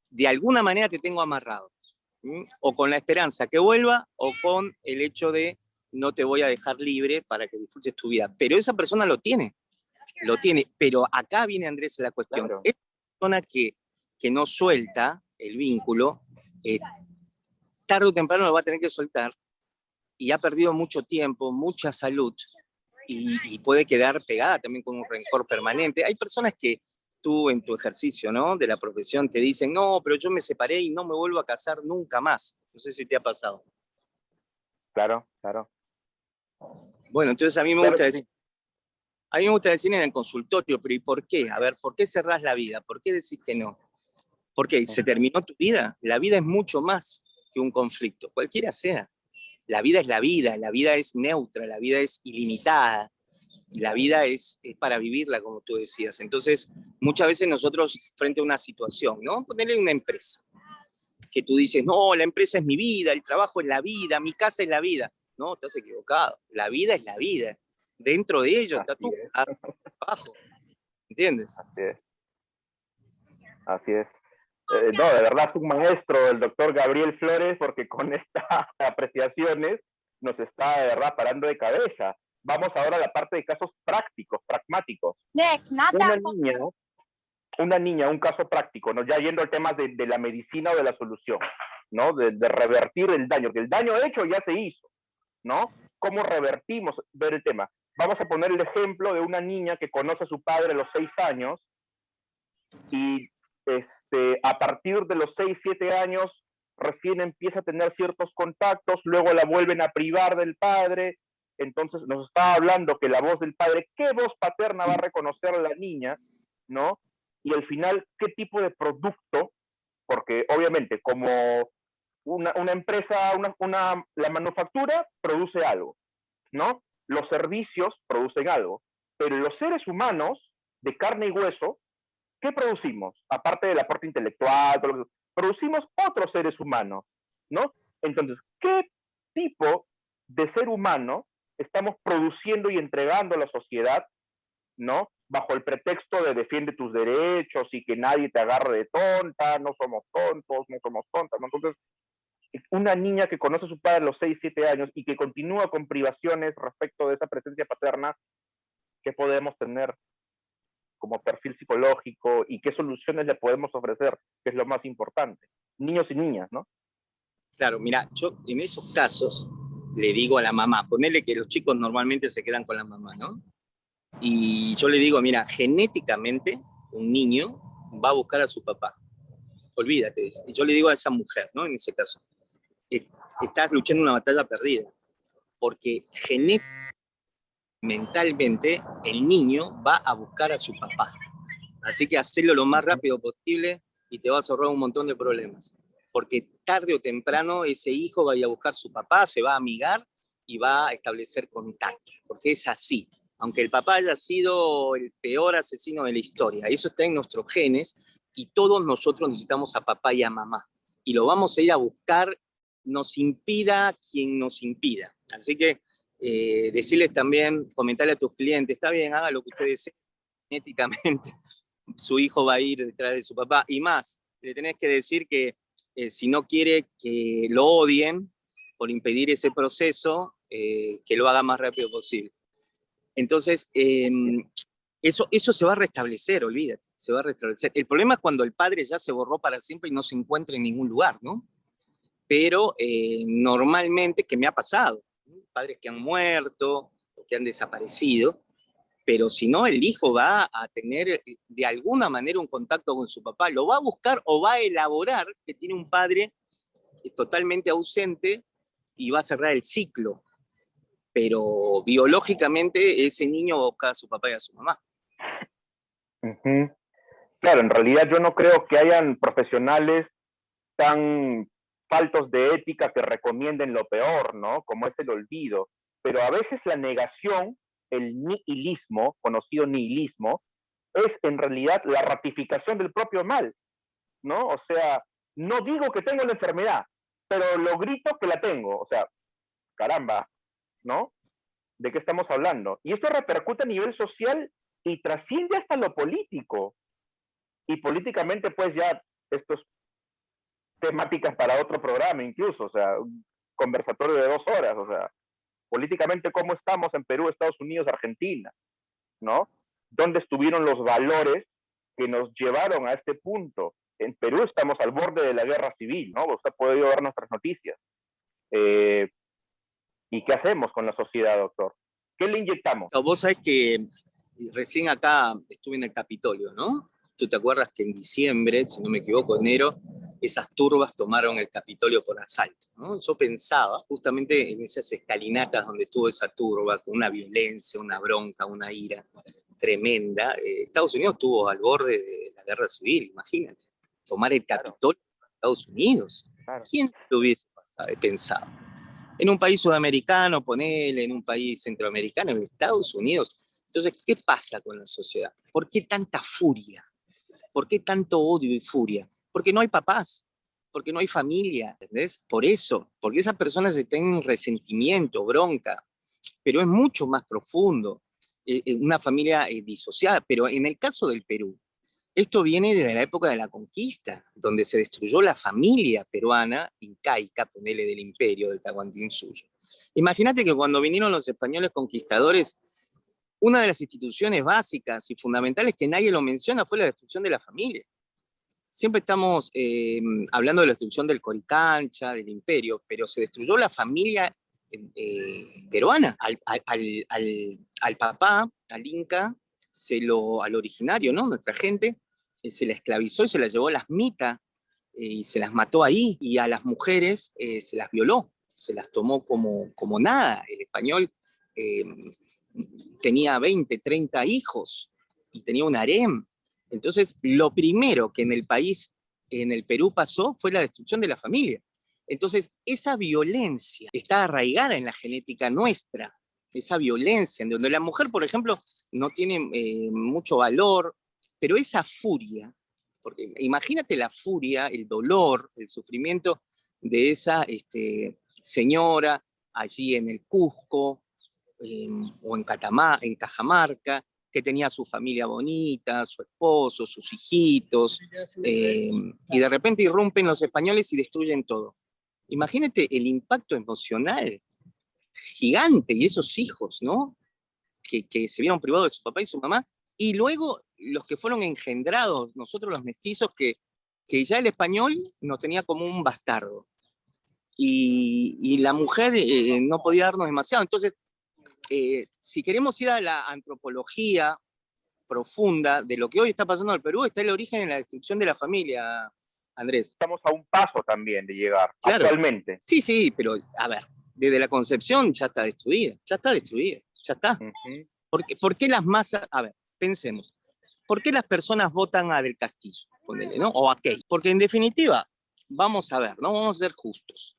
de alguna manera te tengo amarrado. O con la esperanza que vuelva, o con el hecho de no te voy a dejar libre para que disfrutes tu vida. Pero esa persona lo tiene, pero acá viene, Andrés, la cuestión. Claro. Esa persona que no suelta el vínculo, tarde o temprano lo va a tener que soltar, y ha perdido mucho tiempo, mucha salud, y puede quedar pegada también con un rencor permanente. Hay personas que tú en tu ejercicio, ¿no?, de la profesión te dicen, no, pero yo me separé y no me vuelvo a casar nunca más. No sé si te ha pasado. Claro. Bueno, entonces a mí me Claro gusta que decir, sí. a mí me gusta decir en el consultorio, pero ¿y por qué? A ver, ¿por qué cerrás la vida? ¿Por qué decís que no? Porque se terminó tu vida. La vida es mucho más que un conflicto, cualquiera sea. La vida es neutra, la vida es ilimitada, la vida es para vivirla, como tú decías. Entonces, muchas veces nosotros, frente a una situación, ¿no? Ponerle una empresa, que tú dices, no, la empresa es mi vida, el trabajo es la vida, mi casa es la vida. No, estás equivocado. La vida es la vida. Dentro de ello está tu trabajo. ¿Entiendes? Así es. No, de verdad es un maestro el doctor Gabriel Flores, porque con estas apreciaciones nos está de verdad parando de cabeza. Vamos ahora a la parte de casos prácticos, pragmáticos. Una niña, un caso práctico, ¿no? Ya yendo al tema de la medicina o de la solución, ¿no? De revertir el daño, que el daño hecho ya se hizo, ¿no? ¿Cómo revertimos? Ver el tema. Vamos a poner el ejemplo de una niña que conoce a su padre a los 6 años y a partir de los 6, 7 años recién empieza a tener ciertos contactos, luego la vuelven a privar del padre, entonces nos está hablando que la voz del padre, ¿qué voz paterna va a reconocer a la niña? ¿No? Y al final, ¿qué tipo de producto? Porque obviamente como una empresa, la manufactura produce algo, ¿no? Los servicios producen algo, pero los seres humanos de carne y hueso, ¿qué producimos? Aparte del aporte intelectual, producimos otros seres humanos, ¿no? Entonces, ¿qué tipo de ser humano estamos produciendo y entregando a la sociedad, ¿no? Bajo el pretexto de defiende tus derechos y que nadie te agarre de tonta, no somos tontos, no somos tontas, ¿no? Entonces, una niña que conoce a su padre a los 6, 7 años y que continúa con privaciones respecto de esa presencia paterna, ¿qué podemos tener como perfil psicológico y qué soluciones le podemos ofrecer, que es lo más importante? Niños y niñas, ¿no? Claro, mira, yo en esos casos le digo a la mamá, ponele que los chicos normalmente se quedan con la mamá, ¿no? Y yo le digo, mira, genéticamente un niño va a buscar a su papá. Olvídate. Y yo le digo a esa mujer, ¿no? En ese caso, estás luchando una batalla perdida, porque mentalmente el niño va a buscar a su papá. Así que hacerlo lo más rápido posible y te vas a ahorrar un montón de problemas. Porque tarde o temprano ese hijo va a ir a buscar a su papá, se va a amigar y va a establecer contacto. Porque es así. Aunque el papá haya sido el peor asesino de la historia, eso está en nuestros genes y todos nosotros necesitamos a papá y a mamá. y lo vamos a ir a buscar, nos impida quien nos impida. Así que decirles también, comentarle a tus clientes, está bien, haga lo que ustedes deseen, genéticamente su hijo va a ir detrás de su papá, y más, le tenés que decir que si no quiere que lo odien por impedir ese proceso, que lo haga más rápido posible. Entonces, eso se va a restablecer, olvídate, se va a restablecer. El problema es cuando el padre ya se borró para siempre y no se encuentra en ningún lugar, ¿no? Pero normalmente, que me ha pasado, ¿no? Padres que han muerto o que han desaparecido, pero si no, el hijo va a tener de alguna manera un contacto con su papá, lo va a buscar o va a elaborar que tiene un padre totalmente ausente y va a cerrar el ciclo, pero biológicamente ese niño va a buscar a su papá y a su mamá. Uh-huh. Claro, en realidad yo no creo que hayan profesionales tan faltos de ética que recomienden lo peor, ¿no? Como es el olvido. Pero a veces la negación, el nihilismo, conocido nihilismo, es en realidad la ratificación del propio mal, ¿no? O sea, no digo que tengo la enfermedad, pero lo grito que la tengo. O sea, caramba, ¿no? ¿De qué estamos hablando? Y esto repercute a nivel social y trasciende hasta lo político. Y políticamente, pues ya esto es temáticas para otro programa incluso, o sea, un conversatorio de 2 horas, o sea, políticamente cómo estamos en Perú, Estados Unidos, Argentina, ¿no? ¿Dónde estuvieron los valores que nos llevaron a este punto? En Perú estamos al borde de la guerra civil, ¿no? Usted ha podido ver nuestras noticias. ¿Y qué hacemos con la sociedad, doctor? ¿Qué le inyectamos? Vos sabés que recién acá estuve en el Capitolio, ¿no? Tú te acuerdas que en diciembre, si no me equivoco, enero, esas turbas tomaron el Capitolio por asalto, ¿no? Yo pensaba justamente en esas escalinatas donde estuvo esa turba, con una violencia, una bronca, una ira tremenda. Estados Unidos estuvo al borde de la guerra civil, imagínate. Tomar el Capitolio de Estados Unidos. Claro. ¿Quién lo hubiese pensado? En un país sudamericano, ponele, en un país centroamericano, en Estados Unidos. Entonces, ¿qué pasa con la sociedad? ¿Por qué tanta furia? ¿Por qué tanto odio y furia? Porque no hay papás, porque no hay familia, ¿entendés? Por eso, porque esas personas están en resentimiento, bronca, pero es mucho más profundo, una familia disociada. Pero en el caso del Perú, esto viene desde la época de la conquista, donde se destruyó la familia peruana, incaica, ponele, del imperio, del Tahuantinsuyo. Imagínate que cuando vinieron los españoles conquistadores, una de las instituciones básicas y fundamentales que nadie lo menciona fue la destrucción de la familia. Siempre estamos hablando de la destrucción del Coricancha, del imperio, pero se destruyó la familia peruana. Al papá, al inca, al originario, ¿no? Nuestra gente, se la esclavizó y se la llevó a las mitas y se las mató ahí. Y a las mujeres se las violó, se las tomó como nada. El español tenía 20, 30 hijos y tenía un harem. Entonces, lo primero que en el país, en el Perú pasó fue la destrucción de la familia. Entonces, esa violencia está arraigada en la genética nuestra, esa violencia, en donde la mujer, por ejemplo, no tiene mucho valor, pero esa furia, porque imagínate la furia, el dolor, el sufrimiento de esa señora allí en el Cusco, o en Cajamarca, que tenía su familia bonita, su esposo, sus hijitos, y de repente irrumpen los españoles y destruyen todo. Imagínate el impacto emocional gigante, y esos hijos, ¿no? Que se vieron privados de su papá y su mamá, y luego los que fueron engendrados, nosotros los mestizos, que ya el español nos tenía como un bastardo, y la mujer no podía darnos demasiado. Entonces, si queremos ir a la antropología profunda de lo que hoy está pasando en el Perú, está el origen en la destrucción de la familia, Andrés. Estamos a un paso también de llegar, claro, actualmente. Sí, pero a ver, desde la concepción ya está destruida, ya está. Uh-huh. ¿Por qué las masas? A ver, pensemos. ¿Por qué las personas votan a Del Castillo? Ponele, ¿no? O a Key. Porque en definitiva, vamos a ver, ¿no? Vamos a ser justos.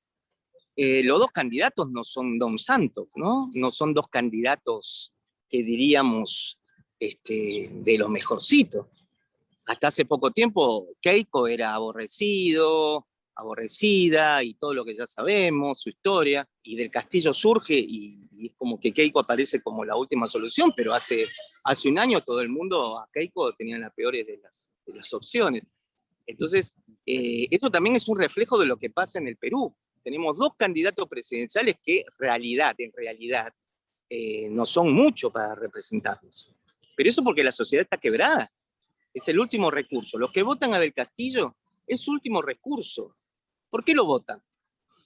Los dos candidatos no son Don Santos, ¿no? No son dos candidatos que diríamos de los mejorcitos. Hasta hace poco tiempo Keiko era aborrecido, aborrecida y todo lo que ya sabemos, su historia, y del castillo surge y es como que Keiko aparece como la última solución, pero hace un año todo el mundo a Keiko tenía la peores de las opciones. Entonces, eso también es un reflejo de lo que pasa en el Perú. Tenemos dos candidatos presidenciales que en realidad, no son mucho para representarnos. Pero eso porque la sociedad está quebrada. Es el último recurso. Los que votan a Del Castillo es su último recurso. ¿Por qué lo votan?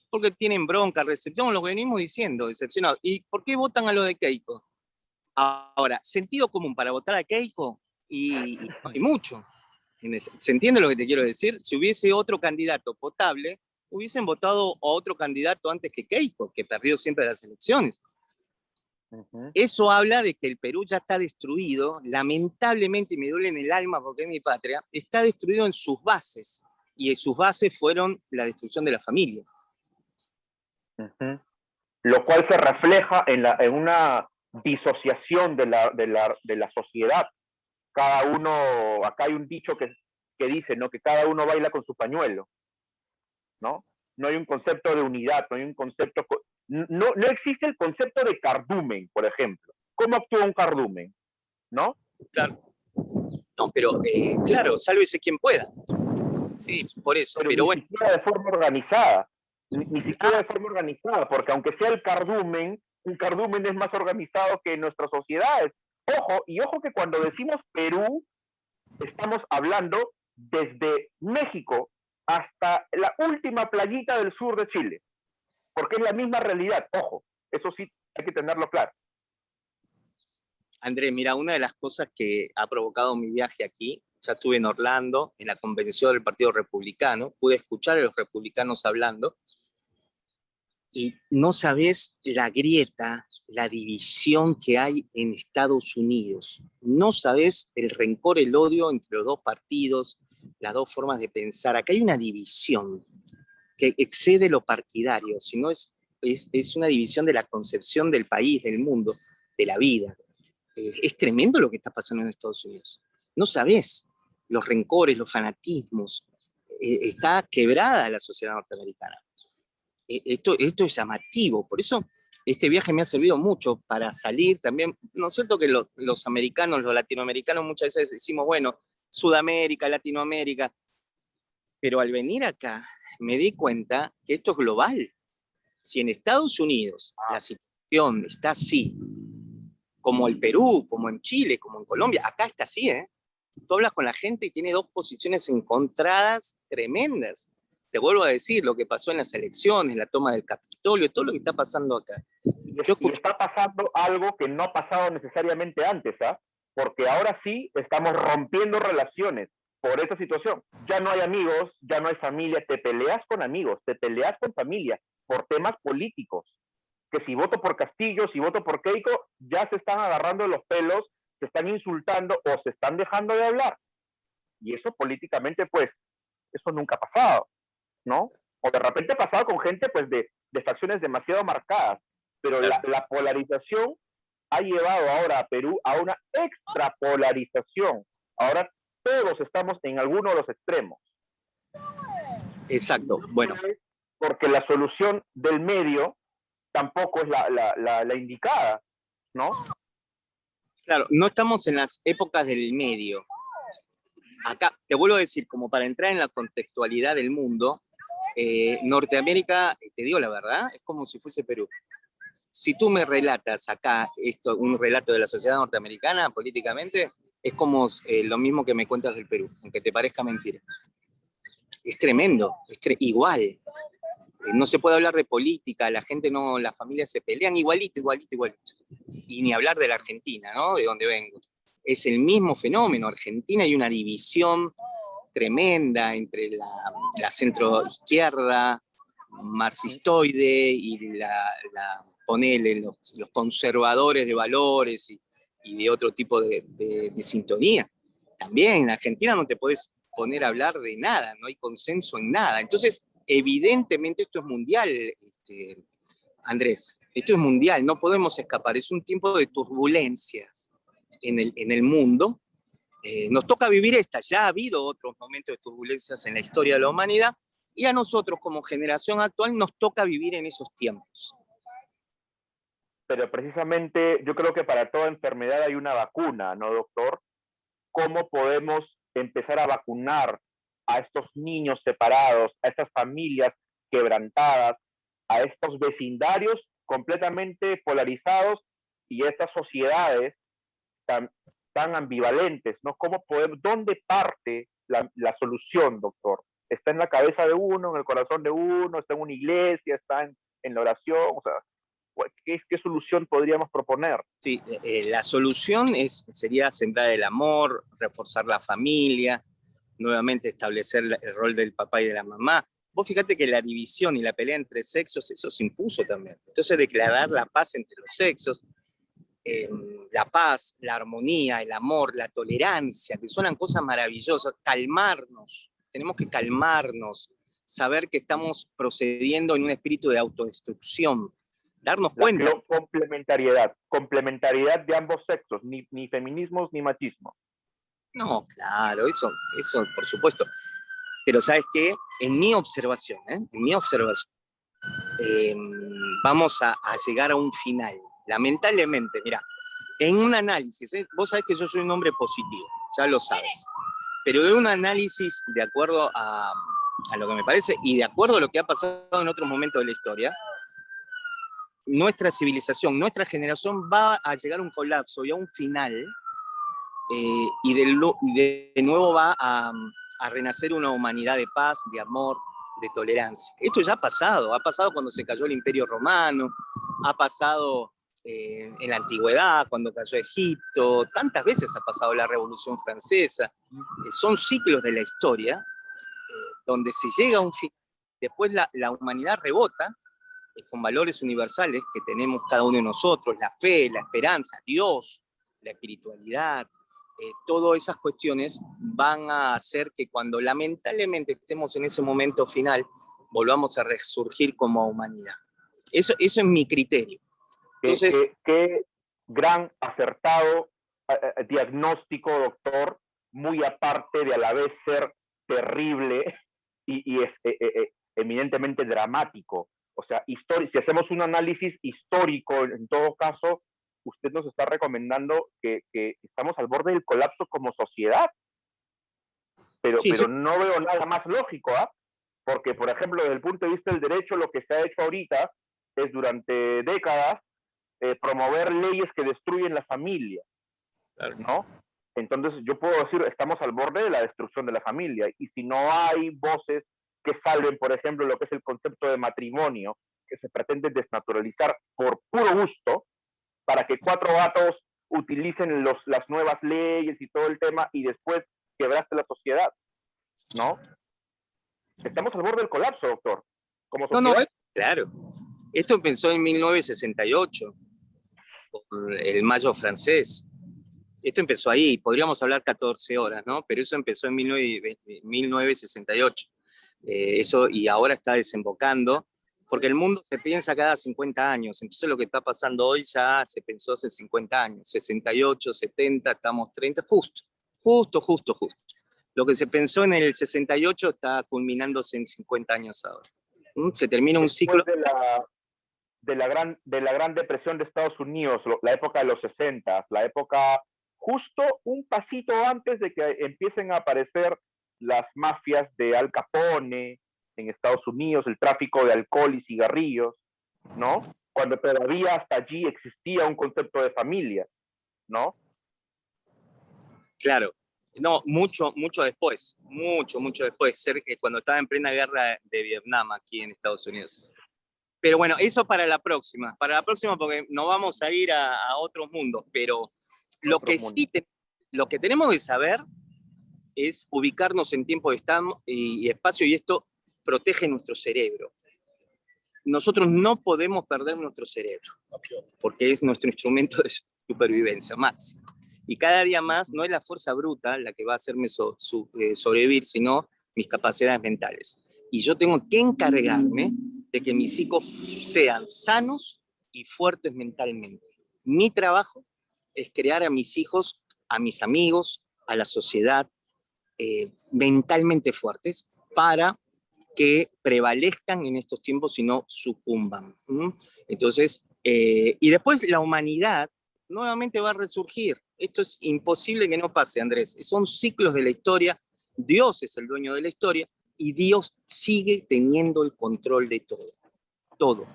Porque tienen bronca, recepción, lo que venimos diciendo, decepcionados. ¿Y por qué votan a lo de Keiko? Ahora, sentido común para votar a Keiko, y no hay mucho. ¿Se entiende lo que te quiero decir? Si hubiese otro candidato potable, hubiesen votado a otro candidato antes que Keiko, que perdió siempre las elecciones. Eso habla de que el Perú ya está destruido, lamentablemente, y me duele en el alma porque es mi patria, está destruido en sus bases, y sus bases fueron la destrucción de la familia. Lo cual se refleja en una disociación de la sociedad. Cada uno, acá hay un dicho que dice, ¿no?, que cada uno baila con su pañuelo, ¿no? No hay un concepto de unidad, no hay un concepto, no existe el concepto de cardumen, por ejemplo. ¿Cómo actúa un cardumen? ¿No? Claro. No, pero claro, sálvese quien pueda. Sí, por eso. Pero ni bueno, siquiera de forma organizada. Ni siquiera de forma organizada, porque aunque sea el cardumen, un cardumen es más organizado que nuestras sociedades. Ojo que cuando decimos Perú, estamos hablando desde México hasta la última playita del sur de Chile, porque es la misma realidad. Ojo, eso sí hay que tenerlo claro. Andrés, mira, una de las cosas que ha provocado mi viaje aquí, ya estuve en Orlando, en la convención del Partido Republicano, pude escuchar a los republicanos hablando, y no sabes la grieta, la división que hay en Estados Unidos. No sabes el rencor, el odio entre los dos partidos, las dos formas de pensar. Acá hay una división que excede lo partidario, sino es una división de la concepción del país, del mundo, de la vida. Es tremendo lo que está pasando en Estados Unidos. No sabés los rencores, los fanatismos. Está quebrada la sociedad norteamericana. Esto es llamativo, por eso este viaje me ha servido mucho para salir también. ¿No es cierto que los americanos, los latinoamericanos muchas veces decimos, bueno, Sudamérica, Latinoamérica, pero al venir acá me di cuenta que esto es global. Si en Estados Unidos la situación está así, como el Perú, como en Chile, como en Colombia, acá está así, ¿eh? Tú hablas con la gente y tiene dos posiciones encontradas tremendas. Te vuelvo a decir lo que pasó en las elecciones, la toma del Capitolio, todo lo que está pasando acá. Y está pasando algo que no ha pasado necesariamente antes, ¿ah? Porque ahora sí estamos rompiendo relaciones por esta situación. Ya no hay amigos, ya no hay familia, te peleas con amigos, te peleas con familia por temas políticos. Que si voto por Castillo, si voto por Keiko, ya se están agarrando los pelos, se están insultando o se están dejando de hablar. Y eso políticamente, pues, eso nunca ha pasado, ¿no? O de repente ha pasado con gente, pues, de facciones demasiado marcadas. Pero claro, la polarización ha llevado ahora a Perú a una extrapolarización. Ahora todos estamos en alguno de los extremos. Exacto, bueno. Porque la solución del medio tampoco es la indicada, ¿no? Claro, no estamos en las épocas del medio. Acá, te vuelvo a decir, como para entrar en la contextualidad del mundo, Norteamérica, te digo la verdad, es como si fuese Perú. Si tú me relatas acá un relato de la sociedad norteamericana políticamente, es como lo mismo que me cuentas del Perú, aunque te parezca mentira. Es tremendo, igual. No se puede hablar de política, la gente no, las familias se pelean igualito. Y ni hablar de la Argentina, ¿no? De donde vengo. Es el mismo fenómeno. Argentina hay una división tremenda entre la centroizquierda marxistoide y ponele, los conservadores de valores y de otro tipo de sintonía. También en Argentina no te podés poner a hablar de nada, no hay consenso en nada. Entonces, evidentemente esto es mundial, Andrés, esto es mundial, no podemos escapar, es un tiempo de turbulencias en el mundo. Nos toca vivir esta, ya ha habido otros momentos de turbulencias en la historia de la humanidad, Y a nosotros como generación actual nos toca vivir en esos tiempos. Pero precisamente yo creo que para toda enfermedad hay una vacuna, ¿no, doctor? ¿Cómo podemos empezar a vacunar a estos niños separados, a estas familias quebrantadas, a estos vecindarios completamente polarizados y estas sociedades tan, tan ambivalentes, ¿no? ¿Cómo podemos, dónde parte la solución, doctor? ¿Está en la cabeza de uno, en el corazón de uno, está en una iglesia, está en la oración? O sea, ¿qué solución podríamos proponer? Sí, la solución sería centrar el amor, reforzar la familia, nuevamente establecer el rol del papá y de la mamá. Vos fíjate que la división y la pelea entre sexos, eso se impuso también. Entonces, declarar la paz entre los sexos, la paz, la armonía, el amor, la tolerancia, que suenan cosas maravillosas, calmarnos, tenemos que calmarnos, saber que estamos procediendo en un espíritu de autodestrucción, darnos cuenta. Complementariedad de ambos sexos, ni feminismos ni machismo. No, claro, eso por supuesto. Pero ¿sabes qué? En mi observación, vamos a llegar a un final. Lamentablemente, mira, en un análisis, vos sabés que yo soy un hombre positivo, ya lo sabes, pero en un análisis de acuerdo a lo que me parece y de acuerdo a lo que ha pasado en otros momentos de la historia, nuestra civilización, nuestra generación va a llegar a un colapso y a un final, y de nuevo va a renacer una humanidad de paz, de amor, de tolerancia. Esto ya ha pasado cuando se cayó el Imperio Romano, ha pasado en la antigüedad, cuando cayó Egipto, tantas veces ha pasado la Revolución Francesa. Son ciclos de la historia donde se llega a un fin, después la humanidad rebota con valores universales que tenemos cada uno de nosotros, la fe, la esperanza, Dios, la espiritualidad, todas esas cuestiones van a hacer que cuando lamentablemente estemos en ese momento final, volvamos a resurgir como humanidad. Eso es mi criterio. Entonces, qué gran acertado diagnóstico, doctor, muy aparte de a la vez ser terrible y es eminentemente dramático. O sea, si hacemos un análisis histórico, en todo caso, usted nos está recomendando que estamos al borde del colapso como sociedad. Pero no veo nada más lógico, ¿ah? Porque, por ejemplo, desde el punto de vista del derecho, lo que se ha hecho ahorita es durante décadas promover leyes que destruyen la familia, ¿no? Entonces yo puedo decir, estamos al borde de la destrucción de la familia, y si no hay voces que salven, por ejemplo, lo que es el concepto de matrimonio, que se pretende desnaturalizar por puro gusto, para que 4 gatos utilicen las nuevas leyes y todo el tema, y después quebraste la sociedad, ¿no? Estamos al borde del colapso, doctor, como sociedad. No, claro. Esto empezó en 1968, por el Mayo francés. Esto empezó ahí, podríamos hablar 14 horas, ¿no? Pero eso empezó en 1968. Y ahora está desembocando, porque el mundo se piensa cada 50 años, entonces lo que está pasando hoy ya se pensó hace 50 años, 68, 70, estamos 30, justo. Lo que se pensó en el 68 está culminándose en 50 años ahora. Se termina un ciclo. De la gran depresión de Estados Unidos, la época de los 60, la época justo un pasito antes de que empiecen a aparecer las mafias de Al Capone en Estados Unidos, el tráfico de alcohol y cigarrillos, ¿no? Cuando todavía hasta allí existía un concepto de familia, ¿no? Claro, no, mucho después, mucho después, cuando estaba en plena guerra de Vietnam aquí en Estados Unidos. Pero bueno, eso para la próxima porque no vamos a ir a otros mundos, pero lo que tenemos que saber es ubicarnos en tiempo y espacio, y esto protege nuestro cerebro. Nosotros no podemos perder nuestro cerebro, porque es nuestro instrumento de supervivencia máximo. Y cada día más no es la fuerza bruta la que va a hacerme sobrevivir, sino mis capacidades mentales. Y yo tengo que encargarme de que mis hijos sean sanos y fuertes mentalmente. Mi trabajo es crear a mis hijos, a mis amigos, a la sociedad, mentalmente fuertes, para que prevalezcan en estos tiempos y no sucumban. Entonces, y después la humanidad nuevamente va a resurgir. Esto es imposible que no pase, Andrés. Son ciclos de la historia. Dios es el dueño de la historia y Dios sigue teniendo el control de todo. Todo.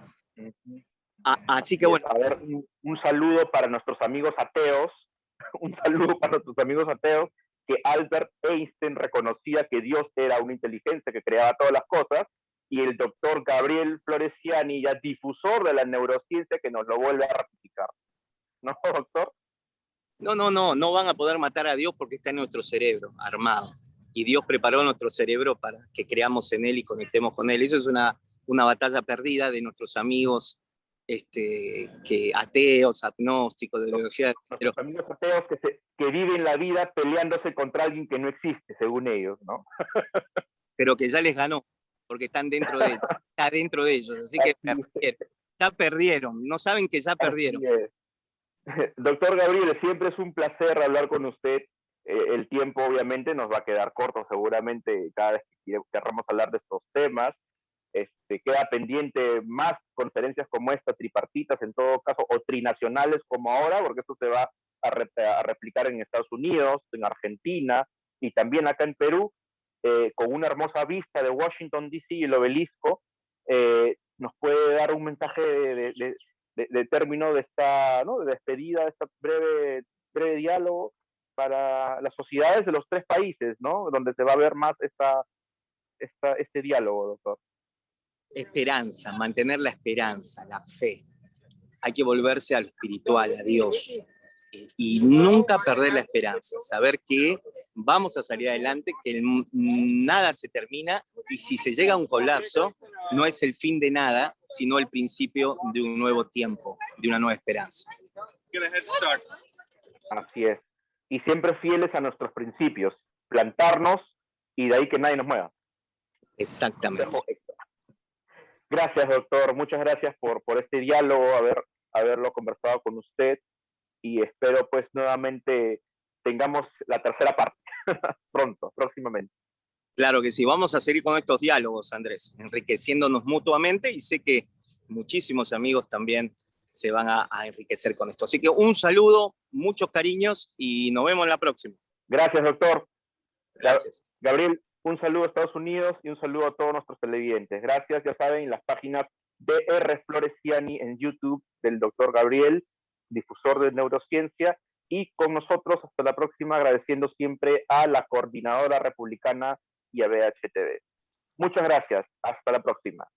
Así que bueno. A ver, un saludo para nuestros amigos ateos. Un saludo para nuestros amigos ateos, que Albert Einstein reconocía que Dios era una inteligencia que creaba todas las cosas, y el doctor Gabriel Floresiani, ya difusor de la neurociencia, que nos lo vuelve a ratificar. ¿No, doctor? No van a poder matar a Dios porque está en nuestro cerebro, armado. Y Dios preparó nuestro cerebro para que creamos en Él y conectemos con Él. Eso es una batalla perdida de nuestros amigos que ateos, agnósticos, de ideología. Nuestros amigos ateos que viven la vida peleándose contra alguien que no existe, según ellos, ¿no? Pero que ya les ganó, porque está dentro de ellos. Así que ya perdieron, no saben que ya perdieron. Doctor Gabriel, siempre es un placer hablar con usted. El tiempo obviamente nos va a quedar corto, seguramente cada vez que queramos hablar de estos temas. Queda pendiente más conferencias como esta, tripartitas en todo caso, o trinacionales como ahora, porque esto se va a replicar en Estados Unidos, en Argentina y también acá en Perú, con una hermosa vista de Washington, D.C. y el obelisco. Nos puede dar un mensaje de término de esta, ¿no?, de despedida de este breve diálogo para las sociedades de los tres países, ¿no?, donde se va a ver más este diálogo, doctor. Esperanza, mantener la esperanza, la fe. Hay que volverse a lo espiritual, a Dios. Y nunca perder la esperanza. Saber que vamos a salir adelante, que nada se termina, y si se llega a un colapso, no es el fin de nada, sino el principio de un nuevo tiempo, de una nueva esperanza. Así es. Y siempre fieles a nuestros principios. Plantarnos y de ahí que nadie nos mueva. Exactamente. Gracias, doctor. Muchas gracias por este diálogo, haberlo conversado con usted, y espero pues nuevamente tengamos la tercera parte próximamente. Claro que sí. Vamos a seguir con estos diálogos, Andrés, enriqueciéndonos mutuamente, y sé que muchísimos amigos también se van a enriquecer con esto. Así que un saludo, muchos cariños y nos vemos en la próxima. Gracias, doctor. Gracias. Gabriel, un saludo a Estados Unidos y un saludo a todos nuestros televidentes. Gracias, ya saben, las páginas de R. Floresiani en YouTube del doctor Gabriel, difusor de neurociencia, y con nosotros hasta la próxima, agradeciendo siempre a la Coordinadora Republicana y a BHTV. Muchas gracias, hasta la próxima.